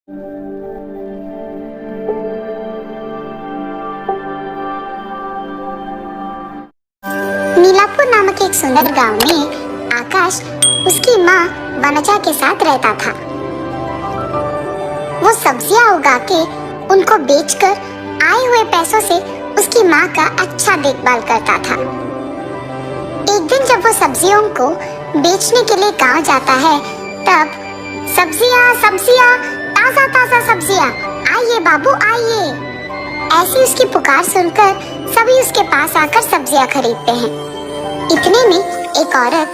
नीलापुर नामक एक सुंदर गांव में आकाश उसकी माँ वनजा के साथ रहता था। वो सब्जियां उगा के उनको बेचकर आए हुए पैसों से उसकी माँ का अच्छा देखभाल करता था। एक दिन जब वो सब्जियों को बेचने के लिए गांव जाता है, तब सब्जियां सब्जियां ताजा ताजा सब्जियां, आइए बाबू आइए, ऐसी उसकी पुकार सुनकर सभी उसके पास आकर सब्जियां खरीदते हैं। इतने में एक औरत,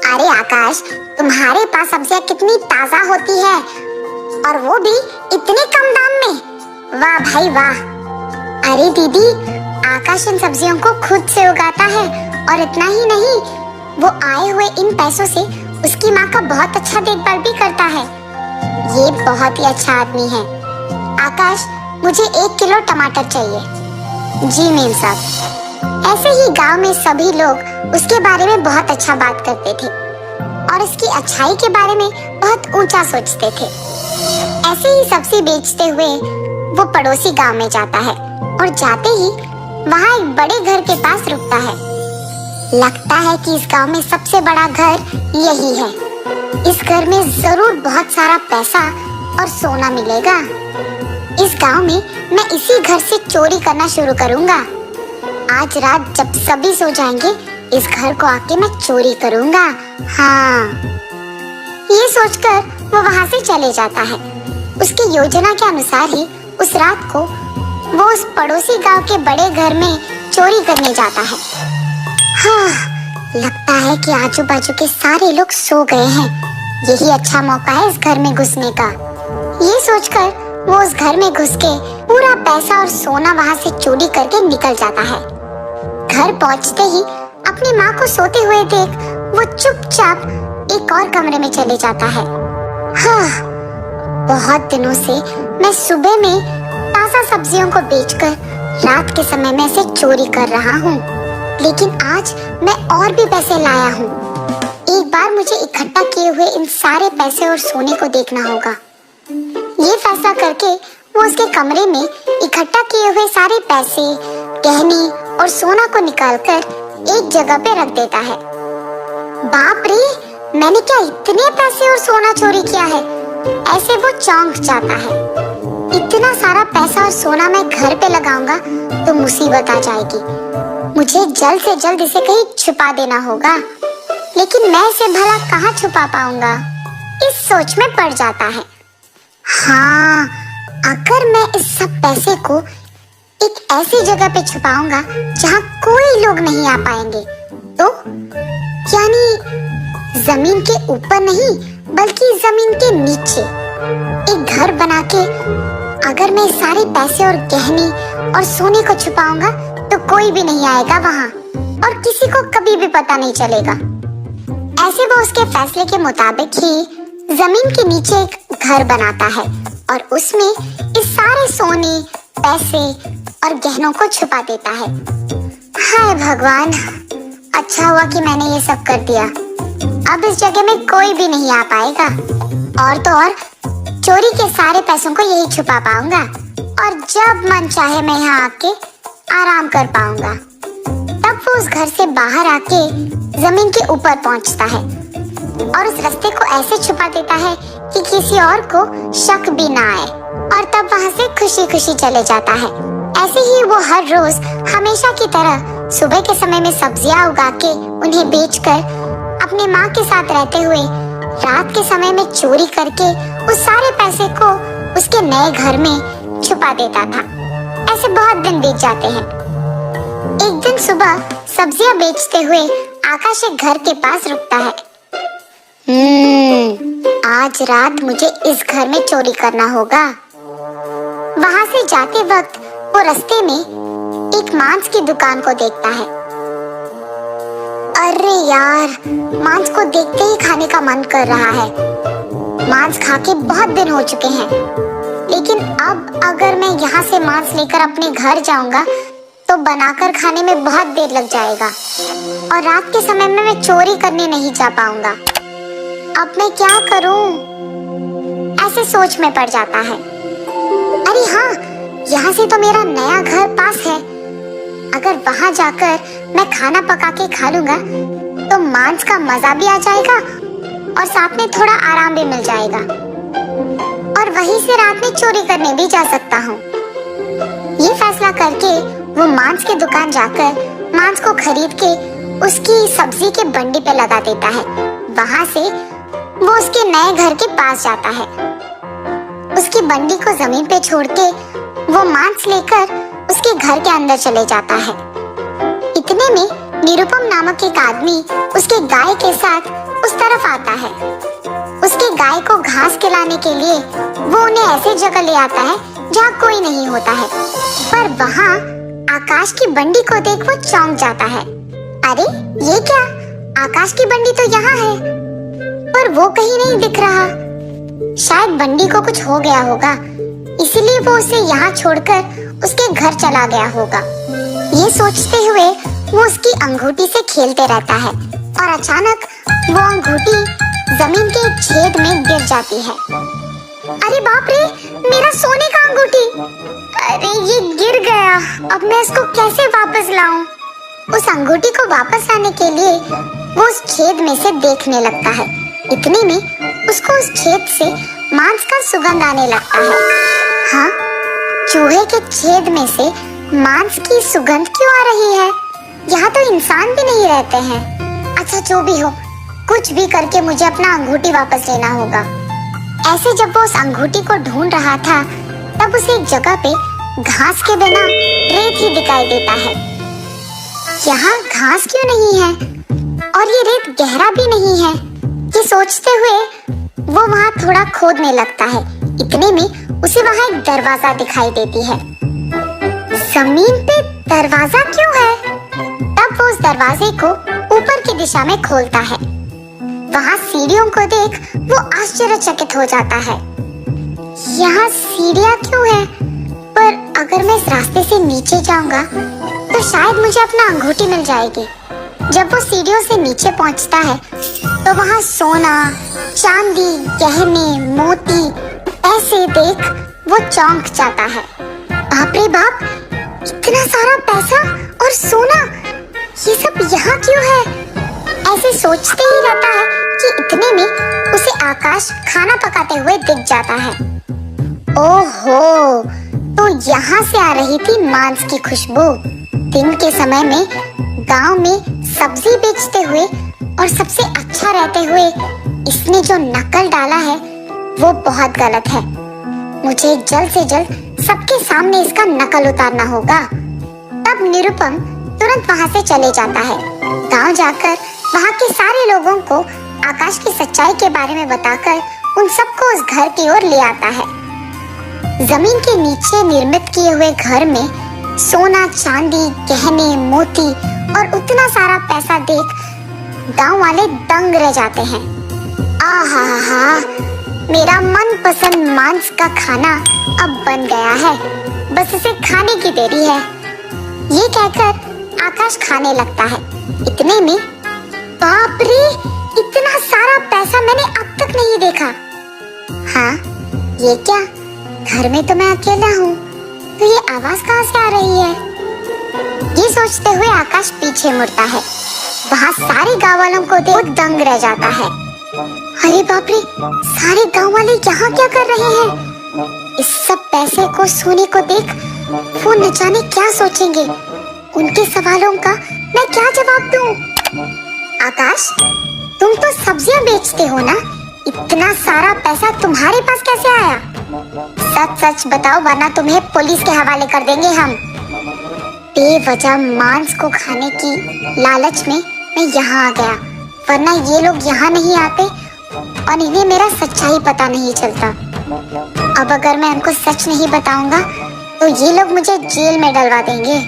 अरे आकाश, तुम्हारे पास सब्जियां कितनी ताजा होती है और वो भी इतने कम दाम में, वाह भाई वाह। अरे दीदी, आकाश इन सब्जियों को खुद से उगाता है और इतना ही नहीं, वो आए हुए इन पैसों से उसकी माँ का बहुत अच्छा देखभाल भी करता है। ये बहुत ही अच्छा आदमी है। आकाश, मुझे 1 किलो टमाटर चाहिए। जी मेम साहब। ऐसे ही गांव में सभी लोग उसके बारे में बहुत अच्छा बात करते थे और उसकी अच्छाई के बारे में बहुत ऊंचा सोचते थे। ऐसे ही सब्जी बेचते हुए वो पड़ोसी गांव में जाता है और जाते ही वहाँ एक बड़े घर के पास रुकता है। लगता है कि इस गांव में सबसे बड़ा घर यही है। इस घर में जरूर बहुत सारा पैसा और सोना मिलेगा। इस गांव में मैं इसी घर से चोरी करना शुरू करूंगा। आज रात जब सभी सो जाएंगे, इस घर को आके मैं चोरी करूंगा। हाँ, ये सोचकर वो वहाँ से चले जाता है। उसकी योजना के अनुसार ही उस रात को वो उस पड़ोसी गांव के बड़े घर में चोरी करने जाता है। हाँ, लगता है कि आजू बाजू के सारे लोग सो गए हैं। यही अच्छा मौका है इस घर में घुसने का। ये सोचकर वो उस घर में घुस के पूरा पैसा और सोना वहाँ से चोरी करके निकल जाता है। घर पहुँचते ही अपनी माँ को सोते हुए देख वो चुपचाप एक और कमरे में चले जाता है। हाँ, बहुत दिनों से मैं सुबह में ताजा सब्जियों को बेचकर रात के समय में इसे चोरी कर रहा हूँ, लेकिन आज मैं और भी पैसे लाया हूँ। एक बार मुझे इकट्ठा किए हुए इन सारे पैसे और सोने को देखना होगा। ये फैसला करके वो उसके कमरे में इकट्ठा किए हुए सारे पैसे, गहने और सोना को निकालकर एक जगह पे रख देता है। बाप रे, मैंने क्या इतने पैसे और सोना चोरी किया है? ऐसे वो चौंक जाता है। इतना सारा पैसा और सोना मैं घर पे लगाऊंगा तो मुसीबत आ जाएगी। मुझे जल्द से जल्द इसे कहीं छुपा देना होगा, लेकिन मैं इसे भला कहाँ छुपा पाऊंगा? इस सोच में पड़ जाता है। हाँ, अगर मैं इस सब पैसे को एक ऐसी जगह पे छुपाऊंगा जहाँ कोई लोग नहीं आ पाएंगे, तो यानी जमीन के ऊपर नहीं बल्कि जमीन के नीचे एक घर बना के अगर मैं सारे पैसे और गहने और सोने को छुपाऊंगा तो कोई भी नहीं आएगा वहाँ और किसी को कभी भी पता नहीं चलेगा। ऐसे वो उसके फैसले के मुताबिक ही जमीन के नीचे एक घर बनाता है और उसमें इस सारे सोने, पैसे और गहनों को छुपा देता है। हाय भगवान, अच्छा हुआ कि मैंने ये सब कर दिया। अब इस जगह में कोई भी नहीं आ पाएगा और तो और चोरी के सारे पैसों को यही छुपा पाऊंगा और जब मन चाहे मैं यहाँ आके आराम कर पाऊंगा। तब वो उस घर से बाहर आके जमीन के ऊपर पहुँचता है और उस रास्ते को ऐसे छुपा देता है कि किसी और को शक भी ना आए और तब वहाँ से खुशी खुशी चले जाता है। ऐसे ही वो हर रोज हमेशा की तरह सुबह के समय में सब्जियां उगा के उन्हें बेचकर अपने माँ के साथ रहते हुए रात के समय में चोरी करके उस सारे पैसे को उसके नए घर में छुपा देता था। ऐसे बहुत दिन बीत जाते हैं। एक दिन सुबह सब्जियां बेचते हुए आकाश एक घर के पास रुकता है। आज रात मुझे इस घर में चोरी करना होगा। वहाँ से जाते वक्त वो रास्ते में एक मांस की दुकान को देखता है। अरे यार, मांस को देखते ही खाने का मन कर रहा है। मांस खा के बहुत दिन हो चुके हैं, लेकिन अब अगर मैं यहाँ से मांस लेकर अपने घर जाऊंगा तो बनाकर खाने में बहुत देर लग जाएगा और रात के समय में मैं चोरी करने नहीं जा पाऊंगा। अब मैं क्या करूं? ऐसे सोच में पड़ जाता है। अरे हाँ, यहाँ से तो मेरा नया घर पास है। अगर वहां जाकर मैं खाना पका के खा लूंगा तो मांस का मजा भी आ जाएगा और साथ में थोड़ा आराम भी मिल जाएगा, और वहीं से रात में चोरी करने भी जा सकता हूँ। ये फैसला करके वो मांस की दुकान जाकर मांस को खरीद के उसकी सब्जी के बंडी पे लगा देता है। वहां से वो उसके नए घर के पास जाता है। उसकी बंडी को जमीन पे छोड़ के वो मांस लेकर उसके घर के अंदर चले जाता है। इतने में निरुपम नामक एक आदमी उसके गाय के साथ उस तरफ आता है। उसके गाय को घास खिलाने के लिए वो उन्हें ऐसे जगह ले आता है जहाँ कोई नहीं होता है। पर वहाँ आकाश की बंडी को देख वो चौंक जाता है। अरे ये क्या, आकाश की बंडी तो यहाँ है, पर वो कहीं नहीं दिख रहा। शायद बंडी को कुछ हो गया होगा, इसीलिए वो उसे यहाँ छोड़कर उसके घर चला गया होगा। ये सोचते हुए वो उसकी अंगूठी से खेलते रहता है और अचानक वो अंगूठी जमीन के एक छेद में गिर जाती है। अरे बाप रे, मेरा सोने का अंगूठी! अरे ये गिर गया, अब मैं इसको कैसे वापस लाऊं? उस अंगूठी को वापस लाने के लिए वो उस छेद में से देखने लगता है। इतने में उसको उस छेद से मांस का सुगंध आने लगता है। हाँ, चूहे के छेद में से मांस की सुगंध क्यों आ रही है? यहाँ तो इंसान भी नहीं रहते हैं। अच्छा, जो भी हो, कुछ भी करके मुझे अपना अंगूठी वापस लेना होगा। ऐसे जब वो उस अंगूठी को ढूंढ रहा था तब उसे एक जगह पे घास के बिना रेत ही दिखाई देता है। यहाँ घास क्यों नहीं है और ये रेत गहरा भी नहीं है? ये सोचते हुए वो वहाँ थोड़ा खोदने लगता है। इतने में उसे वहाँ एक दरवाजा दिखाई देती है। जमीन पे दरवाजा क्यों है? तब वो उस दरवाजे को ऊपर की दिशा में खोलता है। वहाँ सीढ़ियों को देख वो आश्चर्यचकित हो जाता है। यहाँ सीढ़ियाँ क्यों है? पर अगर मैं इस रास्ते से नीचे जाऊंगा तो शायद मुझे अपना अंगूठी मिल जाएगी। जब वो सीढ़ियों से नीचे पहुंचता है तो वहाँ सोना, चांदी, गहने, मोती ऐसे देख वो चौंक जाता है। बाप रे बाप, इतना सारा पैसा और सोना, ये सब यहाँ क्यों है? ऐसे सोचते ही रहता है कि इतने में उसे आकाश खाना पकाते हुए दिख जाता है। ओहो, तो यहाँ से आ रही थी मांस की खुशबू। दिन के समय में गांव में सब्जी बेचते हुए और सबसे अच्छा रहते हुए इसने जो नकल डाला है वो बहुत गलत है। मुझे जल्द से जल्द सबके सामने इसका नकल उतारना होगा। तब निरुपम तुरंत वहाँ से चले जाता है। गांव जाकर वहाँ के सारे लोगों को आकाश की सच्चाई के बारे में बताकर उन सबको उस घर की ओर ले आता है। जमीन के नीचे निर्मित किए हुए घर में सोना, चांदी, गहने, मोती और उतना सारा पैसा देख गांव वाले दंग रह जाते हैं। आहा, मेरा मनपसंद मांस का खाना अब बन गया है, बस इसे खाने की देरी है। ये कहकर आकाश खाने लगता है। इतने में बाप रे, इतना सारा पैसा मैंने अब तक नहीं देखा। हाँ, ये क्या, घर में तो मैं अकेला हूँ, तो ये आवाज कहाँ से आ रही है? ये सोचते हुए आकाश पीछे मुड़ता है। वहाँ सारे गाँव वालों को देख दंग रह जाता है। अरे बाप रे, सारे गाँव वाले यहाँ क्या कर रहे हैं? इस सब पैसे को, सोने को देख वो न जाने क्या सोचेंगे। उनके सवालों का मैं क्या जवाब दूं? आकाश, तुम तो सब्जियां बेचते हो ना? इतना सारा पैसा तुम्हारे पास कैसे आया? सच सच बताओ, वरना तुम्हें पुलिस के हवाले कर देंगे हम। बेवजह मांस को खाने की लालच में मैं यहाँ आ गया, वरना ये लोग यहाँ नहीं आते और इन्हें मेरा सच्चाई पता नहीं चलता। अब अगर मैं उनको सच नहीं बताऊंगा तो ये लोग मुझे जेल में डलवा देंगे।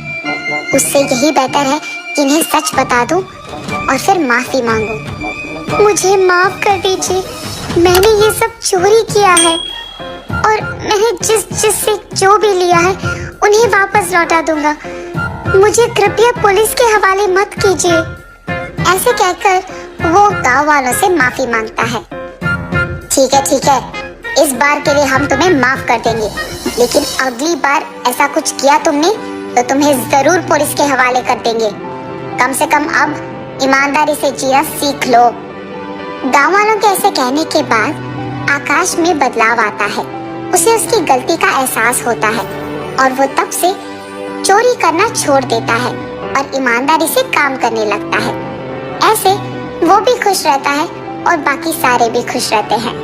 उससे यही बेहतर है कि इन्हें सच बता दूं और फिर माफी मांगूं। मुझे माफ कर दीजिए, मैंने ये सब चोरी किया है और मैंने जिससे जो भी लिया है उन्हें वापस लौटा दूंगा। मुझे कृपया पुलिस के हवाले मत कीजिए। ऐसे कहकर वो गांव वालों से माफी मांगता है। ठीक है, इस बार के लिए हम तुम्हें माफ कर देंगे, लेकिन अगली बार ऐसा कुछ किया तुमने तो तुम्हें जरूर पुलिस के हवाले कर देंगे। कम से कम अब ईमानदारी से जीना सीख लो। गांव वालों के ऐसे कहने के बाद आकाश में बदलाव आता है। उसे उसकी गलती का एहसास होता है और वो तब से चोरी करना छोड़ देता है और ईमानदारी से काम करने लगता है। ऐसे वो भी खुश रहता है और बाकी सारे भी खुश रहते हैं।